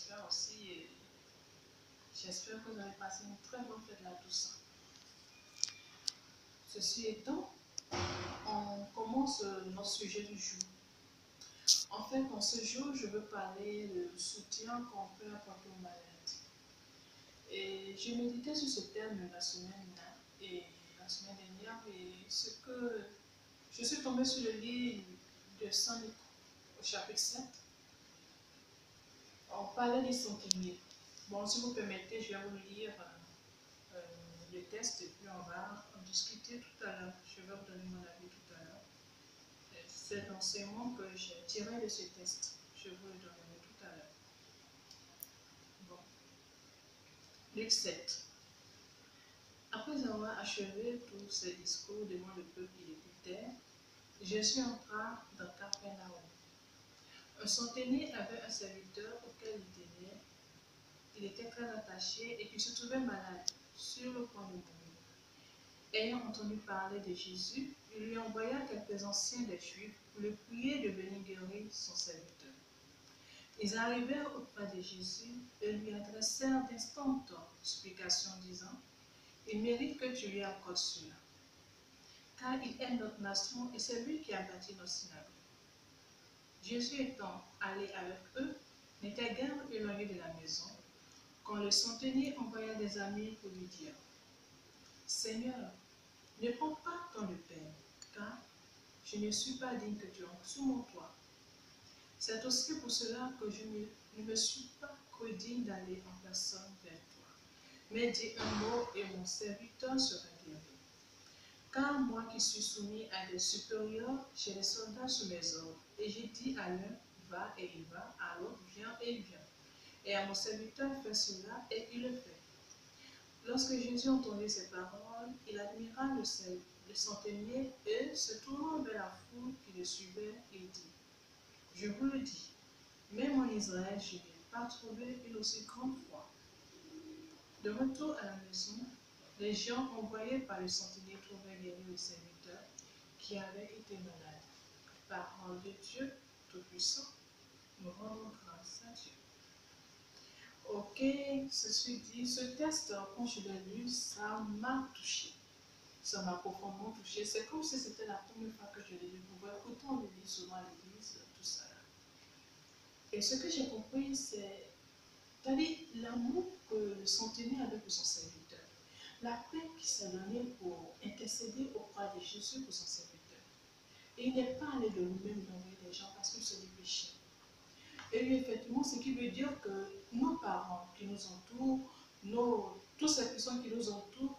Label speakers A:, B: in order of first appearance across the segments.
A: j'espère aussi. J'espère que vous avez passé une très bonne fête la Toussaint. Ceci étant, on commence notre sujet du jour. En fait, en ce jour, je veux parler du soutien qu'on peut apporter aux malades. Et j'ai médité sur ce thème la semaine dernière, et ce que je suis tombée sur le livre de Saint Luc au chapitre 7. On parlait des centeniers. Bon, si vous permettez, je vais vous lire le texte et puis on va en discuter tout à l'heure. Je vais vous donner mon avis tout à l'heure. C'est l'enseignement que j'ai tiré de ce texte. Je vous le donnerai tout à l'heure. Bon. Luc 7. Après avoir achevé tous ses discours devant le peuple qui l'écoutait, Jésus entra dans Capharnaüm. Un centenier avait un serviteur auquel il tenait. Il était très attaché et qui se trouvait malade, sur le point de mourir. Ayant entendu parler de Jésus, il lui envoya quelques anciens des Juifs pour le prier de venir guérir son serviteur. Ils arrivèrent auprès de Jésus et lui adressèrent d'instantantes supplications, disant: il mérite que tu lui accordes cela, car il aime notre nation et c'est lui qui a bâti nos synagogues. Jésus étant allé avec eux, n'était guère éloigné de la maison, quand le centenier envoya des amis pour lui dire: Seigneur, ne prends pas tant de peine, car je ne suis pas digne que tu entres sous mon toit. C'est aussi pour cela que je ne me suis pas cru digne d'aller en personne vers toi. Mais dis un mot et mon serviteur sera guéri. Car moi qui suis soumis à des supérieurs, j'ai des soldats sous mes ordres. Et j'ai dit à l'un, va et il va, à l'autre, viens et il vient. Et à mon serviteur, fais cela et il le fait. Lorsque Jésus entendit ces paroles, il admira le centenier et, se tournant vers la foule qui le suivait, il dit: je vous le dis, même en Israël, je n'ai pas trouvé une aussi grande foi. De retour à la maison, les gens envoyés par le centenier trouvèrent guéri le serviteur qui avait été malade. Parole de Dieu Tout-Puissant, nous rendons grâce à Dieu. Ok, ceci dit, ce texte, quand je l'ai lu, ça m'a touché. Ça m'a profondément touché. C'est comme si c'était la première fois que je l'ai découvert. Autant on le lit souvent à l'église, tout ça. Et ce que j'ai compris, c'est l'amour que le centenier avait pour son serviteur. La paix qu'il s'est donnée pour intercéder auprès de Jésus pour son serviteur. Et il n'est pas allé de lui-même envoyer des gens parce qu'il se dépêchait. Et lui, effectivement, ce qui veut dire que nos parents qui nous entourent, toutes ces personnes qui nous entourent,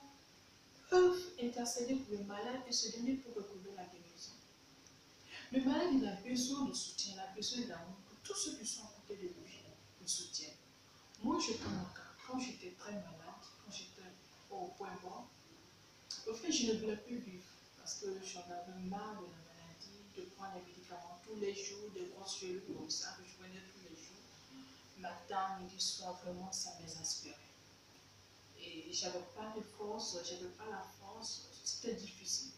A: peuvent intercéder pour le malade et se donner pour recouvrir la guérison. Le malade, il a besoin de soutien, il a besoin d'amour, que tous ceux qui sont à côté de lui le soutiennent. Moi, je prends mon cas. Quand j'étais très malade, quand j'étais au point mort, au fait, je ne voulais plus vivre parce que j'en avais marre de la maladie, de prendre les médicaments tous les jours, des grosses cellules comme ça, que je prenais tous les jours. Matin, midi, soir, vraiment, ça m'exaspérait. Et j'avais pas de force, j'avais pas la force, c'était difficile.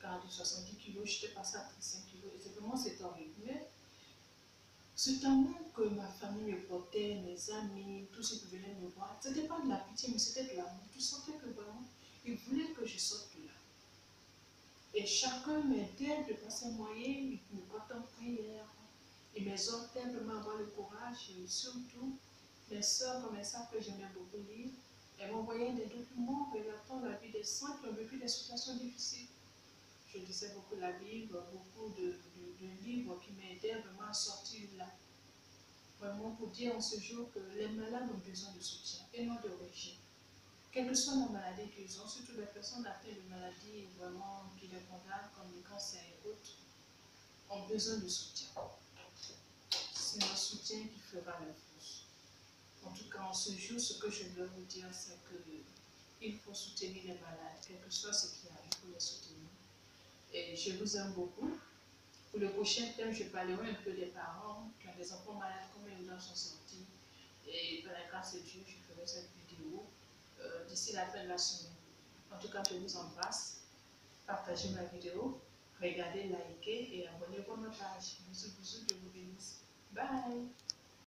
A: Car de 70 kilos, j'étais passée à 35 kilos et vraiment, c'était horrible. Mais cet amour que ma famille me portait, mes amis, tous ceux qui venaient me voir, ce n'était pas de la pitié, mais c'était de l'amour. Tu sentais que vraiment, ils voulaient que je sorte de là. Et chacun m'aidait de passer moyen, ils me portaient en prière. Ils m'exhortaient vraiment à avoir le courage. Et surtout, mes soeurs, comme elles savent que j'aimais beaucoup lire, elles m'envoyaient des documents relatant la vie des saints qui ont vécu des situations difficiles. Je lisais beaucoup la Bible, beaucoup de livres qui m'aidaient vraiment à sortir de là. Vraiment pour dire en ce jour que les malades ont besoin de soutien et non de régime. Quelle que soit la maladie qu'ils ont, surtout les personnes atteintes de maladies vraiment qui les condamnent, comme le cancer et autres, ont besoin de soutien. C'est le soutien qui fera la force. En tout cas, en ce jour, ce que je veux vous dire, c'est qu'il faut soutenir les malades, quel que soit ce qui arrive, pour les soutenir. Et je vous aime beaucoup. Pour le prochain thème, je parlerai un peu des parents qui ont des enfants malades, comment ils en sont sortis. Et par la grâce de Dieu, je ferai cette vidéo d'ici la fin de la semaine. En tout cas, je vous embrasse. Partagez ma vidéo, regardez, likez et abonnez-vous à ma page. Bisous, bisous, Dieu vous bénisse. Bye!